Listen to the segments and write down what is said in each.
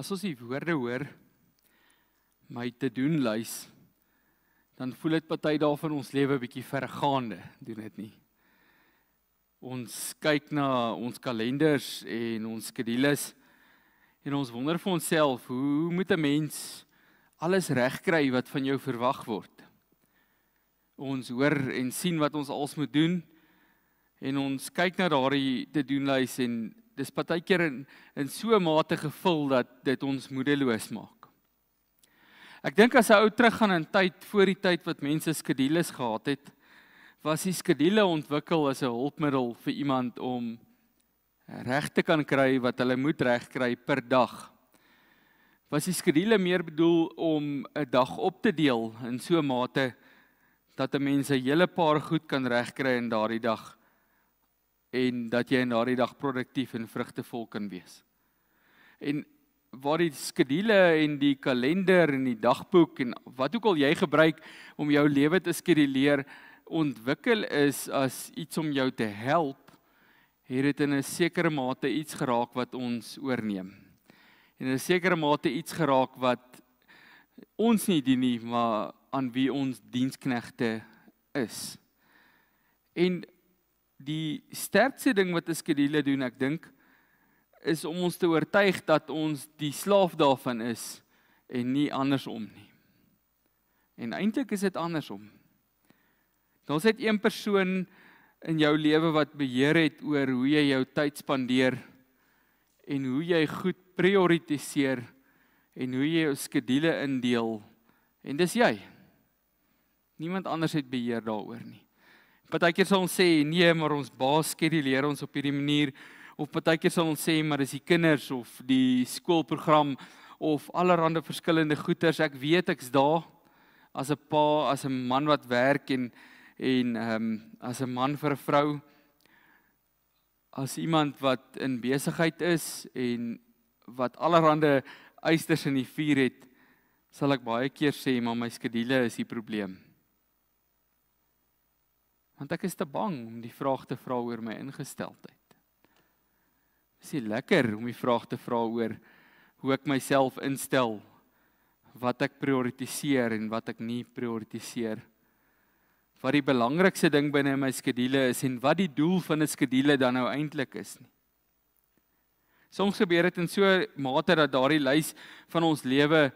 As ons die woorde hoor, my te doen lys, dan voel dit party dae van ons lewe bietjie verregaande, doen dit nie. Ons kyk na ons kalenders en ons skedules en ons wonder vir onsself, hoe moet 'n mens alles regkry wat van jou verwag word? Ons hoor en sien wat ons als moet doen en ons kyk na daardie te doen lys en dis partykeer in so 'n mate gevul dat dit ons moedeloos maak. Ek dink as 'n ou teruggaan in tyd, voor die tyd wat mense skedules gehad het, was die skedule ontwikkel as 'n hulpmiddel vir iemand om reg te kan kry wat hulle moet regkry per dag. Was die skedule meer bedoel om 'n dag op te deel in so 'n mate dat 'n mens 'n hele paar goed kan regkry in daardie dag en dat jy in daardie dag produktief en vrugtevol kan wees. En waar die skedule en die kalender en die dagboek en wat ook al jy gebruik om jou lewe te skeduleer ontwikkel is as iets om jou te help, het dit in 'n sekere mate iets geraak wat ons oorneem. En in 'n sekere mate iets geraak wat ons nie dien nie, maar aan wie ons diensknegte is. En die sterkste ding wat 'n skedule doen, ek dink, is om ons te oortuig dat ons die slaaf daarvan is en nie andersom nie. En eintlik is dit andersom. Daar's net een persoon in jou lewe wat beheer het oor hoe jy jou tyd spandeer en hoe jy goed prioritiseer en hoe jy jou skedule indeel. En dis jy. Niemand anders het beheer daaroor nie. Partykeer sal ons sê, nee, maar ons baas skeduleer ons op hierdie manier, of partykeer sal ons sê, maar dis die kinders, of die skoolprogram, of allerhande verskillende goeters. Ek weet ek's daar, as 'n pa, as 'n man wat werk, en as 'n man vir 'n vrou, as iemand wat in besigheid is, en wat allerhande eisters in die vuur het, sal ek baie keer sê, maar my skedule is die probleem. Want ek is te bang om die vraag te vra oor my ingesteldheid. Dit is lekker om die vraag te vra oor hoe ek myself instel, wat ek prioritiseer en wat ek nie prioritiseer. Wat die belangrikste ding binne my skedule is en wat die doel van 'n skedule dan nou eintlik is nie. Soms gebeur dit in so 'n mate dat daardie lys van ons lewe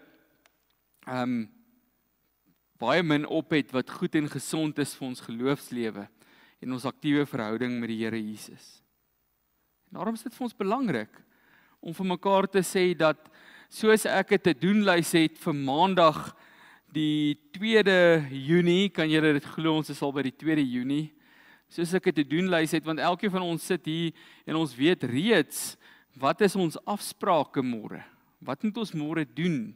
baie min op het wat goed en gesond is vir ons geloofslewe en ons aktiewe verhouding met die Here Jesus. En daarom is dit vir ons belangrik om vir mekaar te sê dat soos ek 'n te-doen-lys het vir Maandag die 2de Junie, kan julle dit glo, ons is al by die 2de Junie, soos ek 'n te-doen-lys het, want elkeen van ons sit hier en ons weet reeds wat is ons afsprake môre, wat moet ons môre doen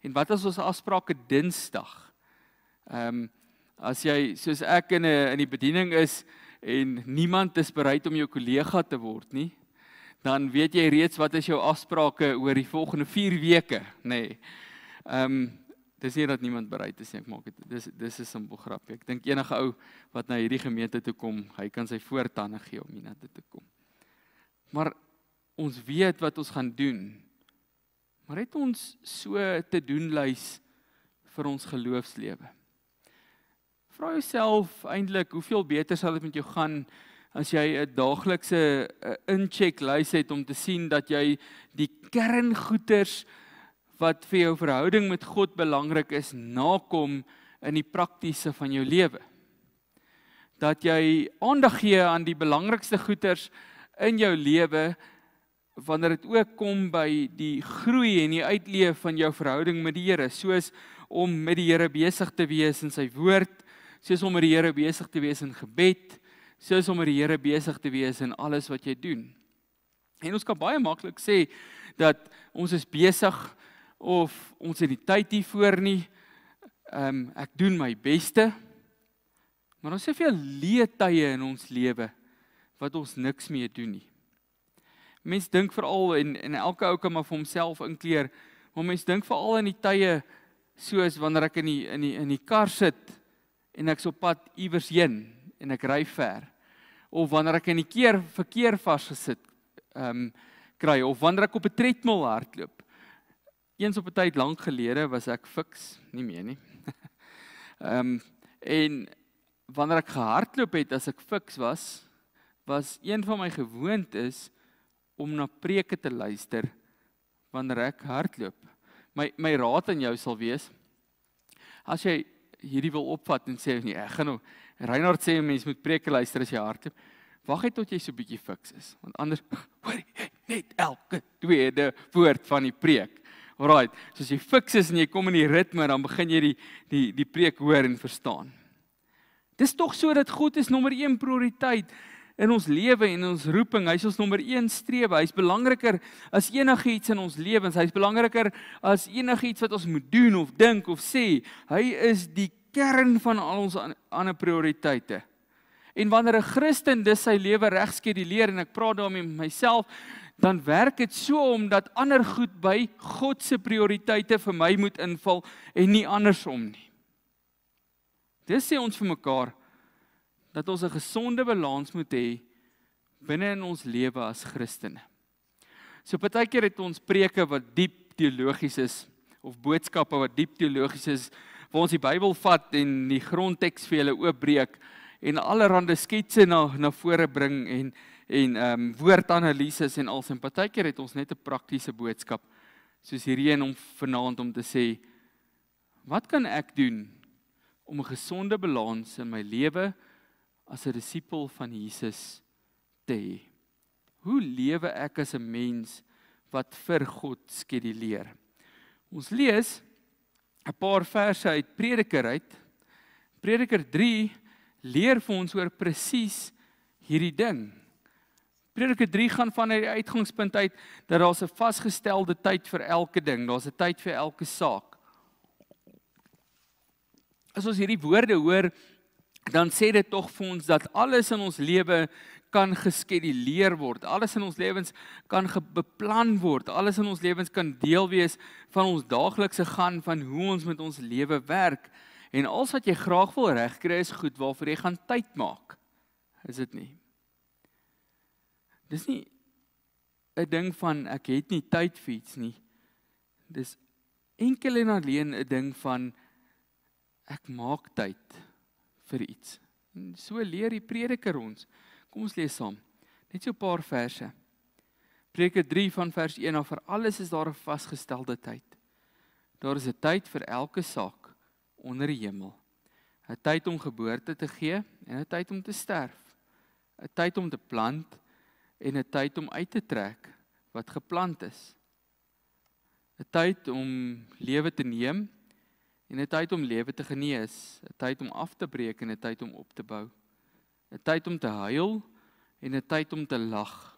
en wat is ons afsprake Dinsdag. As jy, soos ek in die bediening is en niemand is bereid om jou kollega te word nie, dan weet jy reeds wat is jou afsprake oor die volgende 4 weke, nee. Dis nie dat niemand bereid is nie, ek maak dit, dis 'n simpel grapie. Ek dink enige ou wat na hierdie gemeente toe kom, hy kan sy voortande gee om hiernatoe te kom. Maar ons weet wat ons gaan doen, maar het ons so te doen lys vir ons geloofslewe? Vra jouself eintlik, hoeveel beter sal dit met jou gaan as jy 'n daaglikse inchecklys het om te sien dat jy die kerngoeders wat vir jou verhouding met God belangrik is, nakom in die praktiese van jou lewe. Dat jy aandag gee aan die belangrikste goeders in jou lewe, wanneer dit ook kom by die groei en die uitleef van jou verhouding met die Here, soos om met die Here besig te wees in sy woord, soos om met die Here besig te wees in gebed, soos om met die Here besig te wees in alles wat jy doen. En ons kan baie maklik sê dat ons is besig of ons het die tyd hiervoor nie, ek doen my beste, maar ons het soveel leë tye in ons lewe wat ons niks mee doen nie. Mens dink veral, en elke ou kan maar vir homself inkleer, maar mens dink veral in die tye soos wanneer ek in die kar sit en ek so pad iewers heen en ek ry ver, of wanneer ek in die verkeer vasgesit kry, of wanneer ek op 'n tredmil hardloop. eens op 'n tyd lank gelede was ek fiks, nie meer nie. En wanneer ek gehardloop het as ek fiks was een van my gewoontes om na preke te luister wanneer ek hardloop. My raad aan jou sal wees, as jy hierdie wil opvat en sê nee, ek gaan nou, Reinhard sê mens moet preke luister as jy hardloop, wag net tot jy so bietjie fiks is, want anders hoor jy net elke tweede woord van die preek. Alright, so as jy fiks is en jy kom in die ritme, dan begin jy die preek hoor en verstaan. Dis tog so dat God is nommer 1 prioriteit in ons lewe en ons roeping. Hy is ons nommer 1 strewe. Hy's belangriker as enigiets in ons lewens. Hy's belangriker as enigiets wat ons moet doen of dink of sê. Hy is die kern van al ons ander prioriteite. En wanneer 'n Christen dis sy lewe reg skeduleer, en ek praat daarmee met myself, dan werk dit so omdat ander goed by God se prioriteite vir my moet inval en nie andersom nie. Dis sê ons vir mekaar dat ons 'n gesonde balans moet hê binne in ons lewe as Christene. So partykeer het ons preke wat diep teologies is of boodskappe wat diep teologies is, waar ons die Bybel vat en die grondteks vir julle oopbreek en allerhande sketse na vore bring en woordanalises en als. En partykeer het ons net 'n praktiese boodskap soos hierdie een om vanaand om te sê, wat kan ek doen om 'n gesonde balans in my lewe as 'n disipel van Jesus te hê? Hoe lewe ek as 'n mens wat vir God skeduleer? Ons lees 'n paar verse uit Prediker uit. Prediker 3 leer vir ons oor presies hierdie ding. Prediker 3 gaan van die uitgangspunt uit dat daar's 'n vasgestelde tyd vir elke ding, daar's 'n tyd vir elke saak. As ons hierdie woorde hoor, dan sê dit tog vir ons dat alles in ons lewe kan geskeduleer word. Alles in ons lewens kan beplan word. Alles in ons lewens kan deel wees van ons daaglikse gaan van hoe ons met ons lewe werk. En alles wat jy graag wil regkry is goed waarvoor jy gaan tyd maak. Is dit nie? Dis nie 'n ding van ek het nie tyd vir iets nie. Dis enkel en alleen 'n ding van ek maak tyd vir iets. En so leer die Prediker ons. Kom ons lees saam. Net so 'n paar verse. Prediker 3 van vers 1 af, vir alles is daar 'n vasgestelde tyd. Daar is 'n tyd vir elke saak onder die hemel. 'n Tyd om geboorte te gee en 'n tyd om te sterf. 'n Tyd om te plant en 'n tyd om uit te trek wat geplant is. 'n Tyd om lewe te neem en 'n tyd om lewe te genees. 'n Tyd om af te breek en 'n tyd om op te bou. 'n Tyd om te huil en 'n tyd om te lag.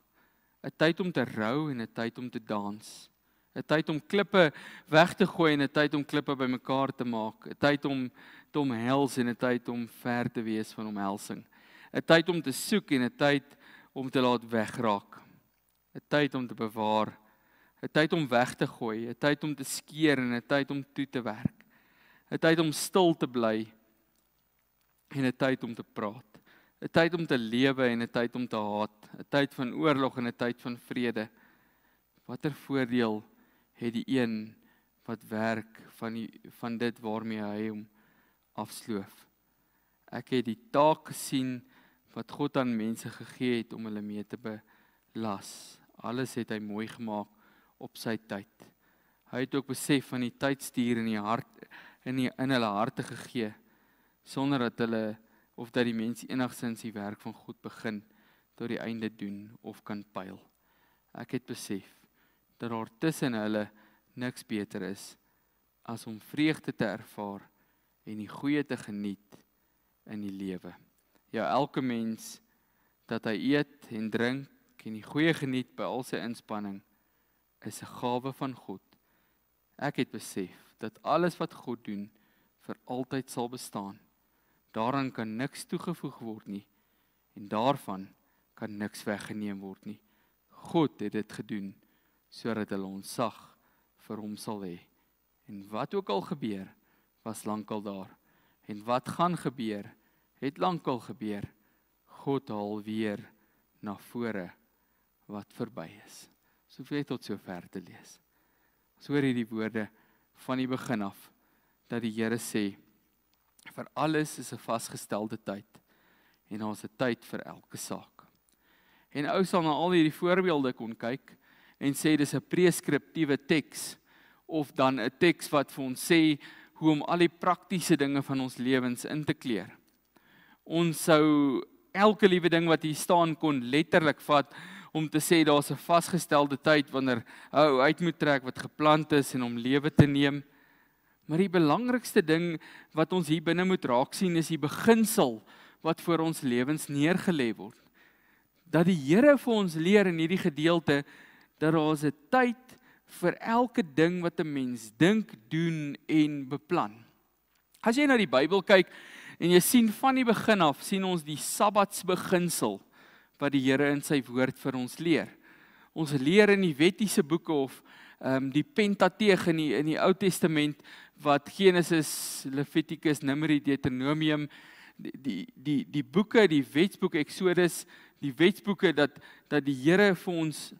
'n Tyd om te rou en 'n tyd om te dans. 'n Tyd om klippe weg te gooi en 'n tyd om klippe bymekaar te maak. 'n Tyd om te omhels en 'n tyd om ver te wees van omhelsing. 'n Tyd om te soek en 'n tyd om te laat wegraak. 'n Tyd om te bewaar. 'n Tyd om weg te gooi. 'n Tyd om te skeer en 'n tyd om toe te werk. 'n Tyd om stil te bly en 'n tyd om te praat. 'n Tyd om te lewe en 'n tyd om te haat. 'n Tyd van oorlog en 'n tyd van vrede. Watter voordeel het die een wat werk van dit waarmee hy hom afsloof? Ek het die taak gesien wat God aan mense gegee het om hulle mee te belas. Alles het hy mooi gemaak op sy tyd. Hy het ook besef van die tydstuur in die hart in hulle harte gegee, sonder dat hulle of dat die mens enigstens die werk van God begin tot die einde doen of kan pyl. Ek het besef dat daar tussen hulle niks beter is as om vreugde te ervaar en die goeie te geniet in die lewe. Ja, elke mens dat hy eet en drink en die goeie geniet by al sy inspanning is 'n gawe van God. Ek het besef dat alles wat God doen vir altyd sal bestaan. Daaraan kan niks toegevoeg word nie en daarvan kan niks weggeneem word nie. God het dit gedoen sodat hulle ontzag vir hom sal hê. En wat ook al gebeur, was lankal daar. En wat gaan gebeur, het lankal gebeur. God haal weer na vore wat verby is. Soveel tot sover te lees. Ons hoor hierdie woorde van die begin af, dat die Here sê, vir alles is 'n vasgestelde tyd, en daar is 'n tyd vir elke saak. En ou sal na al hierdie voorbeelde kon kyk, en sê dis 'n preskriptiewe teks, of dan 'n teks wat vir ons sê, hoe om al die praktiese dinge van ons lewens in te kleer. Ons sou elke liewe ding wat hier staan kon letterlik vat, om te sê daar's 'n vasgestelde tyd, wanneer ou uit moet trek wat geplant is, en om lewe te neem. Maar die belangrikste ding wat ons hier binne moet raak sien, is die beginsel wat voor ons lewens neergelê word. Dat die Here vir ons leer in hierdie gedeelte, dat daar is 'n tyd vir elke ding wat 'n mens dink, doen en beplan. As jy na die Bybel kyk, en jy sien van die begin af, sien ons die Sabbatsbeginsel, wat die Here in sy woord vir ons leer. Ons leer in die wettiese boeke, of die Pentateeg in die Ou Testament, wat Genesis, Levitikus, Numeri, Deuteronomium, die boeke, die wetsboek, Exodus, die wetsboeke, dat die Here vir ons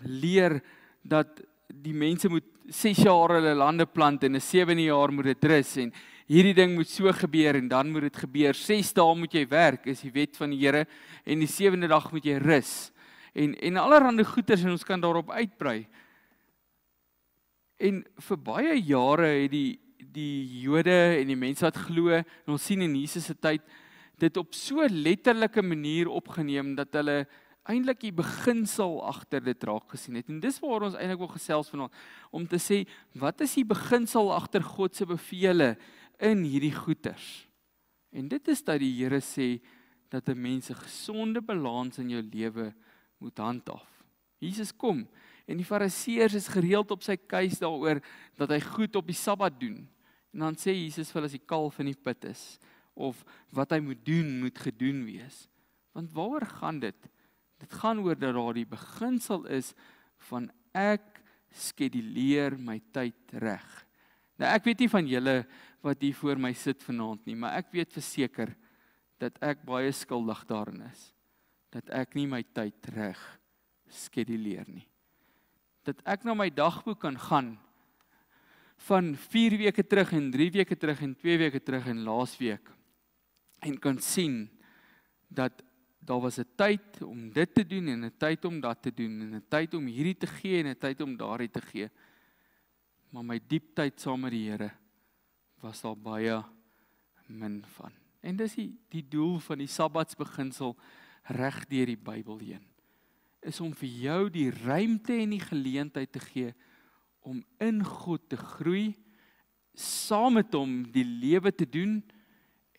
leer, dat die mense moet 6 jaar hulle lande plant, en 'n 7de jaar moet dit rus, en hierdie ding moet so gebeur, en dan moet dit gebeur. 6 dae moet jy werk, is die wet van die Here, en die 7de dag moet jy rus. En allerhande goeders, en ons kan daarop uitbrei. En vir baie jare het die Jode en die mense wat glo, en ons sien in Jesus se tyd, dit op so letterlike manier opgeneem, dat hulle eintlik die beginsel agter dit raak gesien het. En dis waar ons eintlik wil gesels vanaand, om te sê, wat is die beginsel agter God se bevele in hierdie goeders? En dit is dat die Here sê, dat 'n mens 'n gesonde balans in jou lewe moet handhaaf. Jesus kom, en die Fariseërs is gereeld op sy keus daaroor, dat hy goed op die Sabbat doen. En dan sê Jesus vir hulle, as die kalf in die put is, of wat hy moet doen, moet gedoen wees. Want waaroor gaan dit? Dit gaan oor dat daar die beginsel is, van ek skeduleer my tyd reg. Nou ek weet nie van julle, wat hier voor my sit vanaand nie, maar ek weet verseker, dat ek baie skuldig daarin is, dat ek nie my tyd reg skeduleer nie. Dat ek na my dagboek kan gaan, van 4 weke terug, en 3 weke terug, en 2 weke terug, en laasweek, en kan sien, dat daar was 'n tyd om dit te doen, en 'n tyd om dat te doen, en 'n tyd om hierdie te gee, en 'n tyd om daardie te gee. Maar my diep tyd saam met die Here, was daar baie min van. En dis die doel van die Sabbatsbeginsel, reg deur die Bybel heen, is om vir jou die ruimte en die geleentheid te gee, om in God te groei, saam met hom die lewe te doen,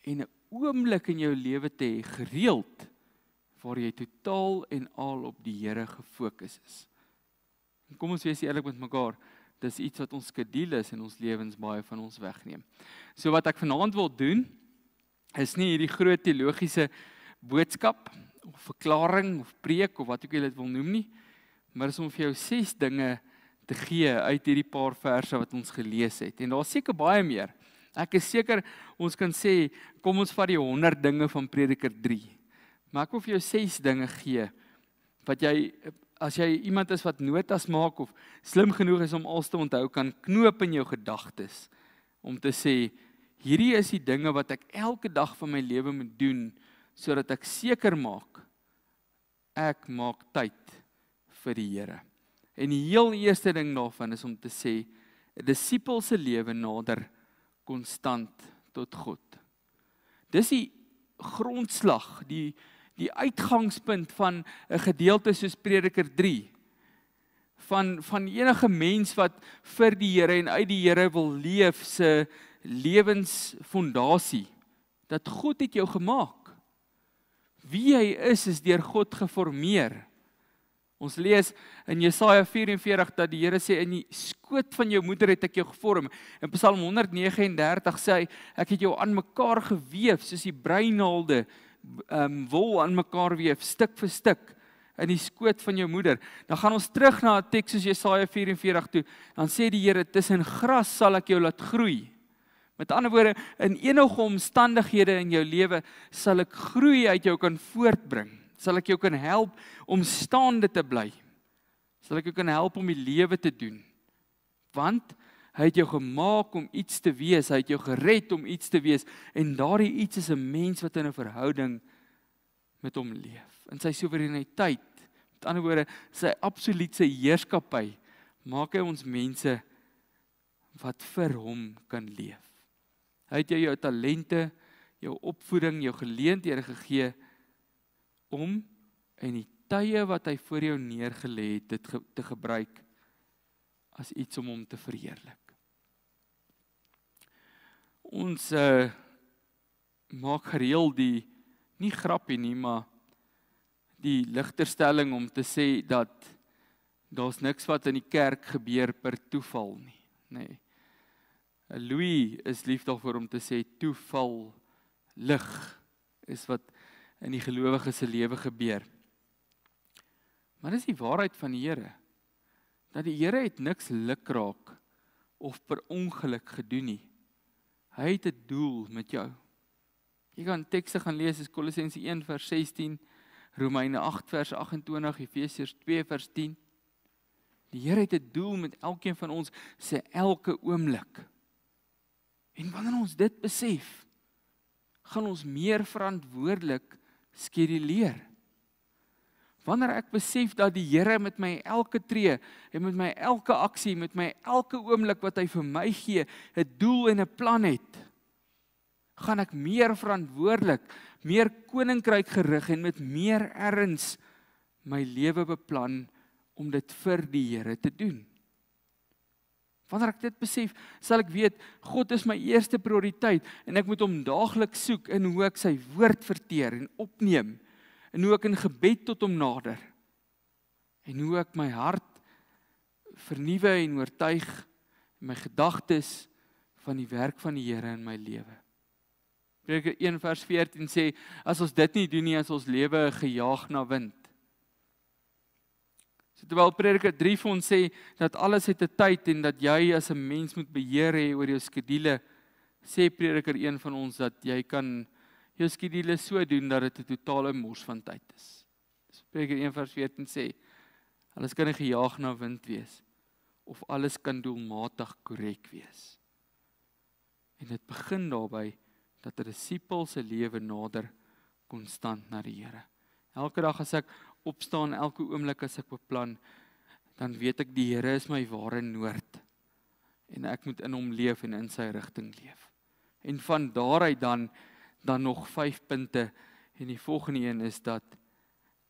en 'n oomblik in jou lewe te hê, gereeld, waar jy totaal en al op die Here gefokus is. En kom ons wees eerlik met mekaar, dis iets wat ons skedule is, en ons lewens baie van ons wegneem. So wat ek vanaand wil doen, is nie hierdie groot teologiese boodskap, of verklaring, of preek, of wat ook jy dit wil noem nie, maar is om vir jou 6 dinge te gee, uit hierdie paar verse wat ons gelees het, en daar is seker baie meer. Ek is seker, ons kan sê, kom ons vat die 100 dinge van Prediker 3, maar ek wil vir jou 6 dinge gee, wat jy, as jy iemand is wat notas maak, of slim genoeg is om alles te onthou, kan knoop in jou gedagtes, om te sê, hierdie is die dinge wat ek elke dag van my lewe moet doen, sodat ek seker maak, ek maak tyd vir die Here. En die heel eerste ding daarvan is om te sê, 'n disipel se lewe nader konstant tot God. Dis die grondslag, die uitgangspunt van 'n gedeelte soos Prediker 3, van enige mens wat vir die Here en uit die Here wil leef, se lewensfondasie, dat God het jou gemaak. Wie jy is deur God geformeer. Ons lees in Jesaja 44 dat die Here sê, in die skoot van jou moeder het ek jou gevorm. In Psalm 139 sê hy, ek het jou aan mekaar geweef, soos die breinaalde wol aan mekaar weef, stuk vir stuk, in die skoot van jou moeder. Dan gaan ons terug na 'n teks soos Jesaja 44 toe, dan sê die Here, tussen gras sal ek jou laat groei. Met ander woorde, in enige omstandighede in jou lewe, sal ek groei uit jou kan voortbring. Sal ek jou kan help om staande te bly. Sal ek jou kan help om die lewe te doen. Want hy het jou gemaak om iets te wees, hy het jou gered om iets te wees, en daardie iets is 'n mens wat in 'n verhouding met hom leef. In sy soewereiniteit, met ander woorde, sy absolute heerskappy, maak hy ons mense wat vir hom kan leef. Hy het jou talente, jou opvoeding, jou geleenthede gegee om in die tye wat hy voor jou neergelê het, dit te gebruik as iets om hom te verheerlik. Ons maak gereeld nie grappie nie, maar die ligterstelling om te sê dat daar's niks wat in die kerk gebeur per toeval nie. Nee. Louis is lief daarvoor om te sê toeval lig is wat in die gelowige se lewe gebeur. Maar dis die waarheid van die Here. Dat die Here het niks lukraak of per ongeluk gedoen nie. Hy het 'n doel met jou. Jy kan tekste gaan lees, is Kolossense 1 vers 16, Romeine 8 vers 28, Efesiërs 2 vers 10. Die Here het 'n doel met elkeen van ons se elke oomblik. En wanneer ons dit besef, gaan ons meer verantwoordelik skeduleer. Wanneer ek besef dat die Here met my elke tree en met my elke aksie, met my elke oomblik wat hy vir my gee, 'n doel en 'n plan het, gaan ek meer verantwoordelik, meer koninkryk gerig en met meer erns my lewe beplan om dit vir die Here te doen. Wanneer ek dit besef, sal ek weet, God is my eerste prioriteit en ek moet hom daagliks soek in hoe ek sy woord verteer en opneem, en hoe ek in gebed tot hom nader, en hoe ek my hart vernuwe en oortuig, my gedagtes van die werk van die Here in my lewe. Prediker 1 vers 14 sê, as ons dit nie doen nie, is ons lewe gejaag na wind. So terwyl Prediker 3 vir ons sê, dat alles het 'n tyd en dat jy as 'n mens moet beheer hê oor jou skedule, sê Prediker 1 van ons dat jy kan jou skedule so doen dat dit 'n totale mors van tyd is. So Prediker 1 vers 14 sê, alles kan nie gejaag na wind wees, of alles kan doelmatig korrek wees. En dit begin daarby, dat 'n disipel se lewe nader konstant na die Here. Elke dag as ek opstaan, elke oomblik as ek beplan, dan weet ek die Here is my ware noord. En ek moet in hom leef en in sy rigting leef. En van daaruit dan nog 5 punte. En die volgende een is dat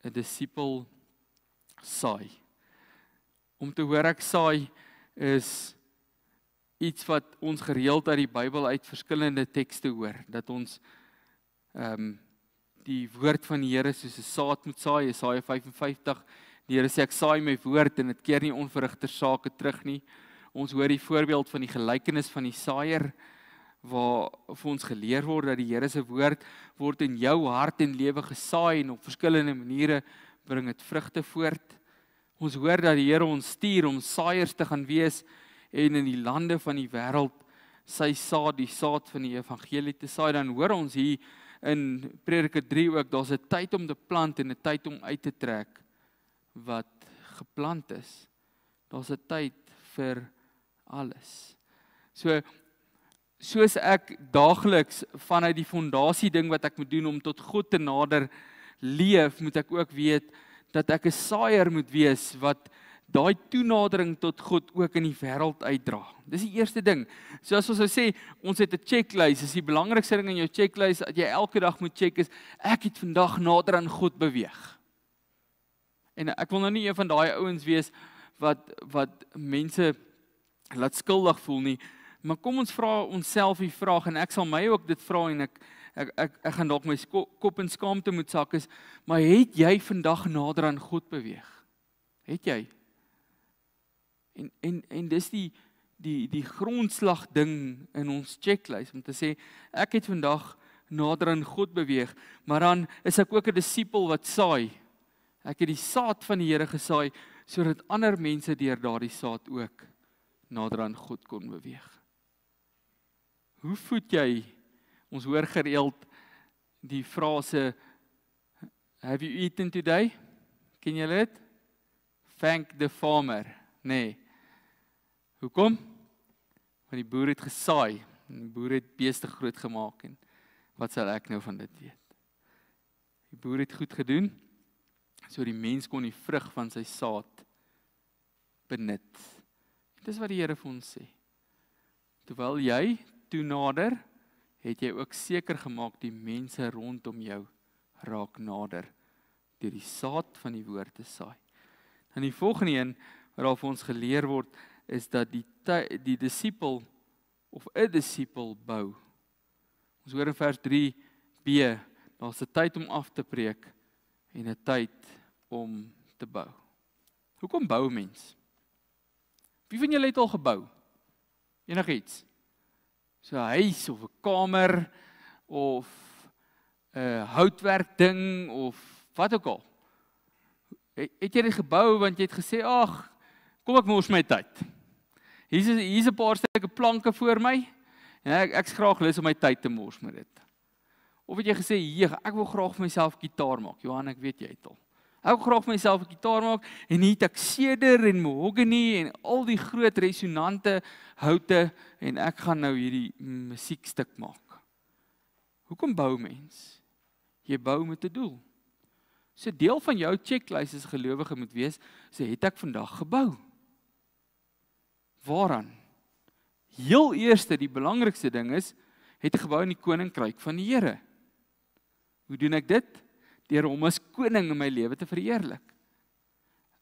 'n disipel saai. Om te hoor ek saai is iets wat ons gereeld uit die Bybel uit verskillende tekste hoor, dat ons die woord van die Here soos 'n saad moet saai, Jesaja 55, die Here sê ek saai my woord en dit keer nie onverrigte sake terug nie. Ons hoor die voorbeeld van die gelykenis van die saaier, waar vir ons geleer word dat die Here se woord word in jou hart en lewe gesaai en op verskillende maniere bring dit vrugte voort. Ons hoor dat die Here ons stuur om saaiers te gaan wees en in die lande van die wêreld sy saad, die saad van die evangelie te saai. Dan hoor ons hier in Prediker 3 ook, daar's 'n tyd om te plant en 'n tyd om uit te trek wat geplant is. Daar's 'n tyd vir alles. Soos ek daagliks vanuit die fondasie ding wat ek moet doen om tot God te nader leef, moet ek ook weet dat ek 'n saaier moet wees wat daai toenadering tot God ook in die wêreld uitdra. Dis die eerste ding. So as ons sê, ons het 'n checklys, is die belangrikste ding in jou checklys dat jy elke dag moet check is, ek het vandag nader aan God beweeg. En ek wil nou nie een van daai ouens wees wat mense laat skuldig voel nie, maar kom ons vra onsself die vraag, en ek sal my ook dit vra, en ek gaan dalk my kop in skaamte moet sak is, maar het jy vandag nader aan God beweeg? Het jy? En dis die grondslag ding in ons checklys, om te sê, ek het vandag nader aan God beweeg, maar dan is ek ook 'n disipel wat saai. Ek het die saad van die Here gesaai, sodat ander mense deur daardie saad ook nader aan God kon beweeg. Hoe voed jy? Ons hoor gereeld die frase, have you eaten today? Ken julle dit? Thank the farmer. Nee. Hoekom? Want die boer het gesaai, en die boer het beeste groot gemaak, en wat sal ek nou van dit weet? Die boer het goed gedoen, so die mens kon die vrug van sy saad benut. Dis wat die Here vir ons sê. Terwyl jy toenader, het jy ook seker gemaak die mense rondom jou raak nader, deur die saad van die woord te saai. En die volgende een, wat vir ons geleer word, is dat die disipel, of 'n disipel bou. Ons hoor in vers 3b, daar's 'n tyd om af te preek, en 'n tyd om te bou. Hoekom bou mens? Wie van julle het al gebou? Enigiets? So 'n huis, of 'n kamer, of 'n houtwerk ding, of wat ook al. Het jy dit gebou, want jy het gesê, ag, kom ek mors my tyd. Hier's 'n paar stukke planke voor my, en ek's graag lus om my tyd te mors met dit. Of het jy gesê, ek wil graag vir myself gitaar maak. Johan, ek weet jy het al. Ek wil graag vir myself 'n gitaar maak, en hier het ek ceder en mahogany, en al die groot resonante houte, en ek gaan nou hierdie musiekstuk maak. Hoekom bou mens? Jy bou met 'n doel. So deel van jou checklys as gelowige moet wees, het ek vandag gebou. Waaraan? Heel eerste, die belangrikste ding is, het ek gebou in die koninkryk van die Here. Hoe doen ek dit? Deur hom as koning in my lewe te verheerlik.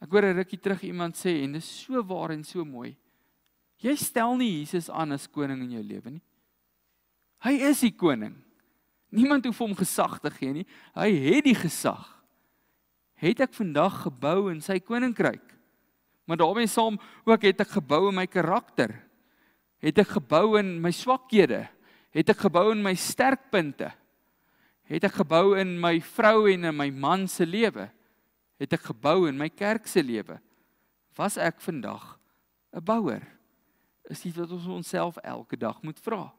Ek hoor 'n rukkie terug iemand sê, en dis so waar en so mooi, jy stel nie Jesus aan as koning in jou lewe nie. Hy is die koning. Niemand hoef hom gesag te gee nie, hy het die gesag. Het ek vandag gebou in sy koninkryk? Maar daarmee saam ook het ek gebou in my karakter. Het ek gebou in my swakhede? Het ek gebou in my sterkpunte? Het ek gebou in my vrou en in my man se lewe? Het ek gebou in my kerk se lewe? Was ek vandag 'n bouer? Is iets wat ons onsself elke dag moet vra.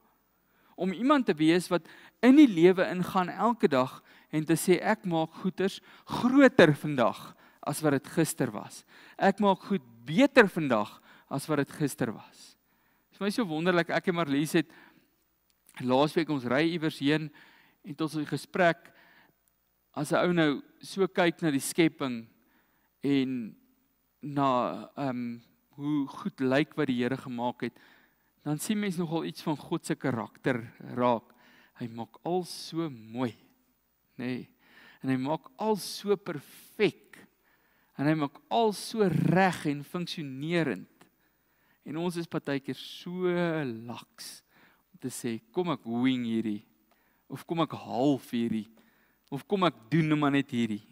Om iemand te wees wat in die lewe ingaan elke dag en te sê, ek maak goeders groter vandag as wat dit gister was. Ek maak goed beter vandag as wat dit gister was. Dit is my so wonderlik, ek en Marlies het laasweek ons ry iewers heen, en tot ons gesprek, as 'n ou nou so kyk na die skepping, en na hoe goed lyk wat die Here gemaak het, dan sien mens nogal iets van God se karakter raak. Hy maak al so mooi, nê? En hy maak al so perfek, en hy maak al so reg en funksionerend. En ons is partykeer so laks om te sê, kom ek wing hierdie, of kom ek half hierdie, of kom ek doen maar net hierdie.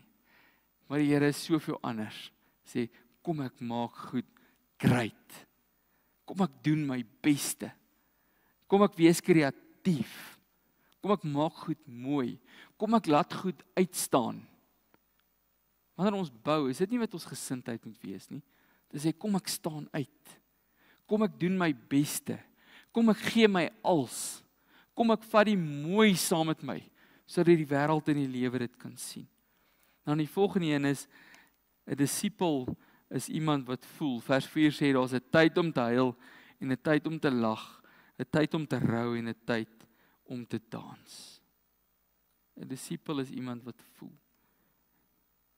Maar die Here is soveel anders. Sê, kom ek maak goed great. Kom ek doen my beste. Kom ek wees kreatief. Kom ek maak goed mooi. Kom ek laat goed uitstaan. Wanneer ons bou, is dit nie wat ons gesindheid moet wees nie. Dit sê, kom ek staan uit. Kom ek doen my beste. Kom ek gee my als. Kom ek vat die mooi saam met my, sodat die wêreld en die lewe dit kan sien. Nou die volgende een is, 'n disipel is iemand wat voel. Vers 4 sê, daar's 'n tyd om te huil, en 'n tyd om te lag, 'n tyd om te rou, en 'n tyd om te dans. 'n Disipel is iemand wat voel.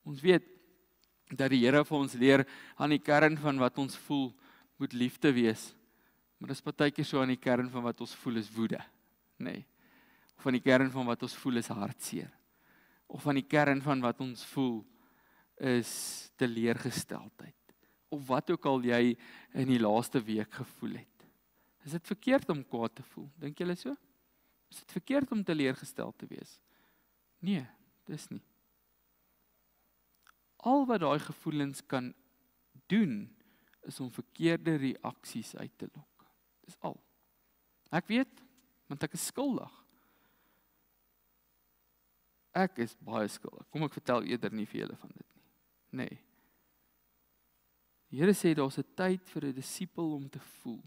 Ons weet, dat die Here vir ons leer, aan die kern van wat ons voel, moet liefde wees. Maar dis partykeer so aan die kern van wat ons voel is woede. Nee. Of aan die kern van wat ons voel is hartseer. Of aan die kern van wat ons voel is teleurgesteldheid. Of wat ook al jy in die laaste week gevoel het. Is dit verkeerd om kwaad te voel? Dink julle so? Is dit verkeerd om teleurgesteld te wees? Nee, dis nie. Al wat daai gevoelens kan doen, is om verkeerde reaksies uit te lok. Dis al. Ek weet, want ek is skuldig. Ek is baie skuldig. Kom ek vertel eerder nie vir julle van dit nie. Nee. Die Here sê daar's 'n tyd vir 'n disipel om te voel.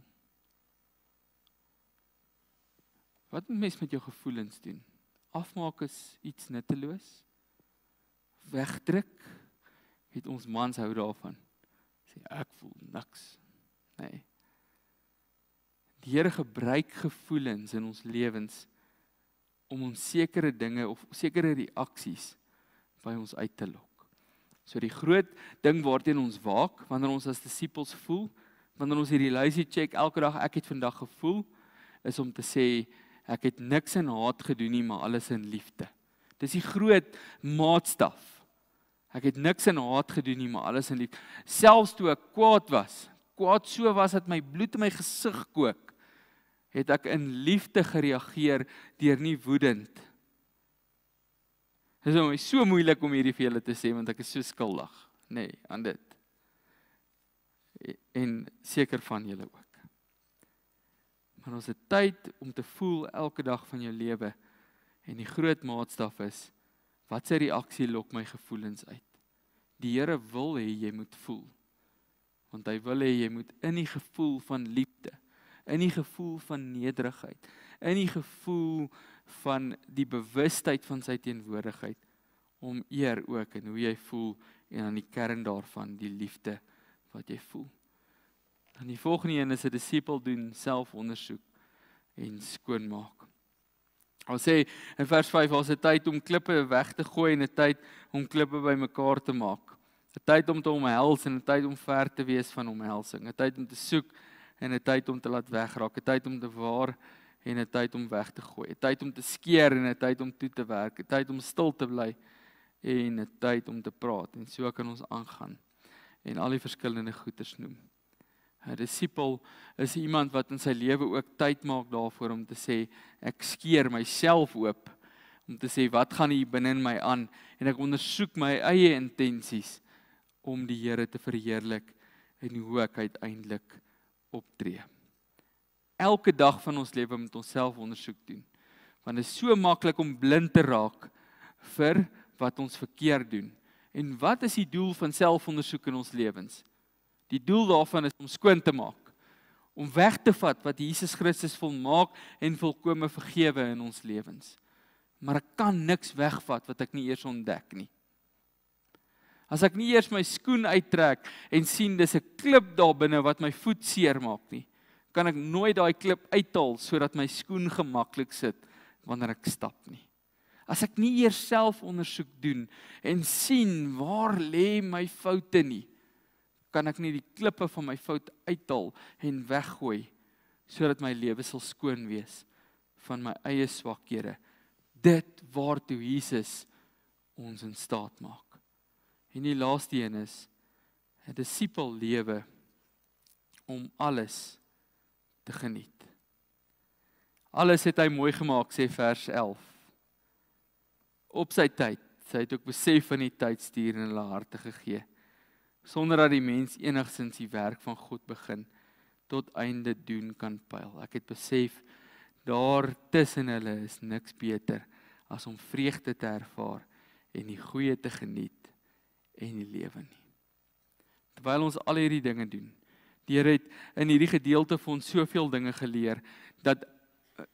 Wat moet mens met jou gevoelens doen? Afmaak is iets nutteloos. Wegdruk, het ons mans hou daarvan. Sê ek voel niks. Nee. Die Here gebruik gevoelens in ons lewens om ons sekere dinge of sekere reaksies by ons uit te lok. So die groot ding waarteen ons waak, wanneer ons as disippels voel, wanneer ons hierdie lysie check elke dag, ek het vandag gevoel, is om te sê, ek het niks in haat gedoen nie, maar alles in liefde. Dis die groot maatstaf. Ek het niks in haat gedoen nie, maar alles in liefde. Selfs toe ek kwaad so was dat my bloed in my gesig kook, het ek in liefde gereageer deur nie woedend. Dit is vir my so moeilik om hierdie vir julle te sê, want ek is so skuldig, aan dit. En seker van julle ook. Maar ons het tyd om te voel elke dag van jou lewe, en die groot maatstaf is, wat se reaksie lok my gevoelens uit? Die Here wil hê jy moet voel, want hy wil hê jy moet in die gevoel van liefde, in die gevoel van nederigheid, in die gevoel van die bewustheid van sy teenwoordigheid, om eer ook in hoe jy voel, en aan die kern daarvan, die liefde wat jy voel. En die volgende een is 'n disipel doen selfondersoek en skoonmaak. Ons sê in vers 5, ons het tyd om klippe weg te gooi en 'n tyd om klippe bymekaar te maak. 'n Tyd om te omhels en 'n tyd om ver te wees van omhelsing. 'n Tyd om te soek en 'n tyd om te laat wegraak. 'n Tyd om te waar en 'n tyd om weg te gooi. 'n Tyd om te skeer en 'n tyd om toe te werk. 'n Tyd om stil te bly en 'n tyd om te praat. En so kan ons aangaan en al die verskillende goeders noem. 'n Disipel is iemand wat in sy lewe ook tyd maak daarvoor om te sê, ek skeer myself oop, om te sê, wat gaan hier binne in my aan, en ek ondersoek my eie intensies, om die Here te verheerlik, en hoe ek uiteindelik optree. Elke dag van ons lewe moet ons self ondersoek doen, want dit is so maklik om blind te raak, vir wat ons verkeerd doen. En wat is die doel van selfondersoek in ons lewens? Die doel daarvan is om skoon te maak, om weg te vat wat Jesus Christus volmaak en volkome vergewe in ons lewens. Maar ek kan niks wegvat wat ek nie eers ontdek nie. As ek nie eers my skoen uittrek en sien dis 'n klip daar binne wat my voet seer maak nie, kan ek nooit daai klip uithaal sodat my skoen gemaklik sit wanneer ek stap nie. As ek nie eers selfondersoek doen en sien waar lê my foute nie, kan ek nie die klippe van my fout uithaal en weggooi, sodat my lewe sal skoon wees van my eie swakhede. Dit waartoe Jesus ons in staat maak. En die laaste een is, 'n disipel lewe om alles te geniet. Alles het hy mooi gemaak, sê vers 11. Op sy tyd, sy het ook besef van die tydstuur in hulle harte gegee, sonder dat die mens enigstens die werk van God begin, tot einde doen kan pyl. Ek het besef, daar tussen hulle is niks beter, as om vreugde te ervaar, en die goeie te geniet, en die lewe nie. Terwyl ons al hierdie dinge doen, die Here het in hierdie gedeelte vir ons soveel dinge geleer, dat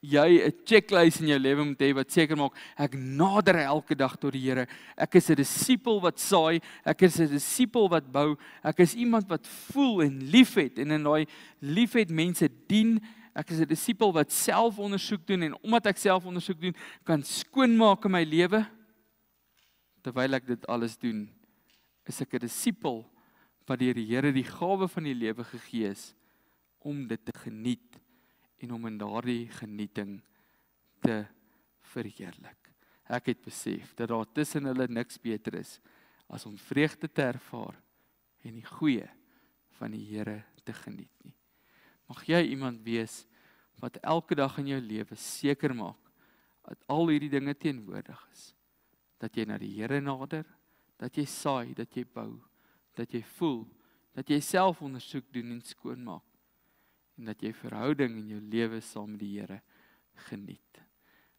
jy 'n checklist in jou lewe moet hê wat seker maak, ek nader elke dag tot die Here. Ek is 'n disipel wat saai, ek is 'n disipel wat bou, ek is iemand wat voel en liefhet, en in daai liefhet mense dien. Ek is 'n disipel wat selfondersoek doen, en omdat ek selfondersoek doen, kan skoonmaak in my lewe. Terwyl ek dit alles doen, is ek 'n disipel wat deur die Here die gawe van die lewe gegee is, om dit te geniet, en om in daardie genieting te verheerlik. Ek het besef dat daar tussen hulle niks beter is as om vreugde te ervaar en die goeie van die Here te geniet nie. Mag jy iemand wees wat elke dag in jou lewe seker maak dat al hierdie dinge teenwoordig is. Dat jy na die Here nader, dat jy saai, dat jy bou, dat jy voel, dat jy selfondersoek doen en skoonmaak, en dat jy verhouding in jou lewe saam met die Here geniet.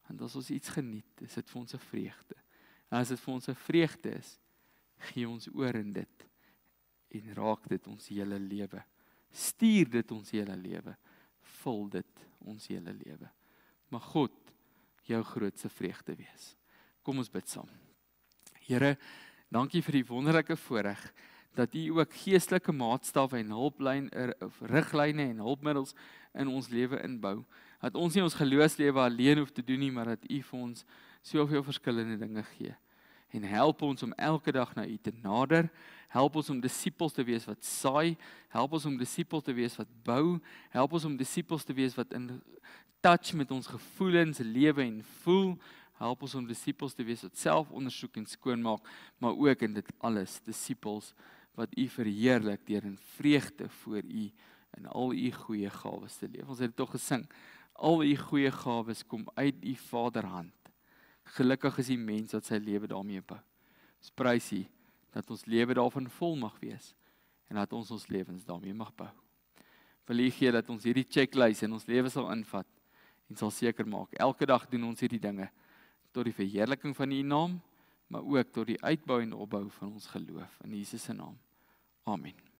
Want as ons iets geniet, is dit vir ons 'n vreugde. En as dit vir ons 'n vreugde is, gee ons oor in dit, en raak dit ons hele lewe. Stuur dit ons hele lewe. Vul dit ons hele lewe. Mag God jou grootste vreugde wees. Kom ons bid saam. Here, dankie vir die wonderlike voorreg dat U ook geestelike maatstawwe en riglyne en hulpmiddels in ons lewe inbou. Dat ons nie ons geloofslewe alleen hoef te doen nie, maar dat U vir ons soveel verskillende dinge gee. En help ons om elke dag na U te nader, help ons om disippels te wees wat saai, help ons om disippels te wees wat bou, help ons om disippels te wees wat in touch met ons gevoelens, lewe en voel, help ons om disippels te wees wat self ondersoek en skoonmaak, maar ook in dit alles disippels wat U verheerlik deur in vreugde voor U in al U goeie gawes te leef. Ons het dit tog gesing, al U goeie gawes kom uit U Vaderhand. Gelukkig is die mens wat sy lewe daarmee bou. Ons prys U dat ons lewe daarvan vol mag wees en dat ons lewens daarmee mag bou. Wil U gee dat ons hierdie checklys in ons lewe sal invat en sal seker maak, elke dag doen ons hierdie dinge tot die verheerliking van U naam, maar ook tot die uitbou en opbou van ons geloof in Jesus se naam. Amen.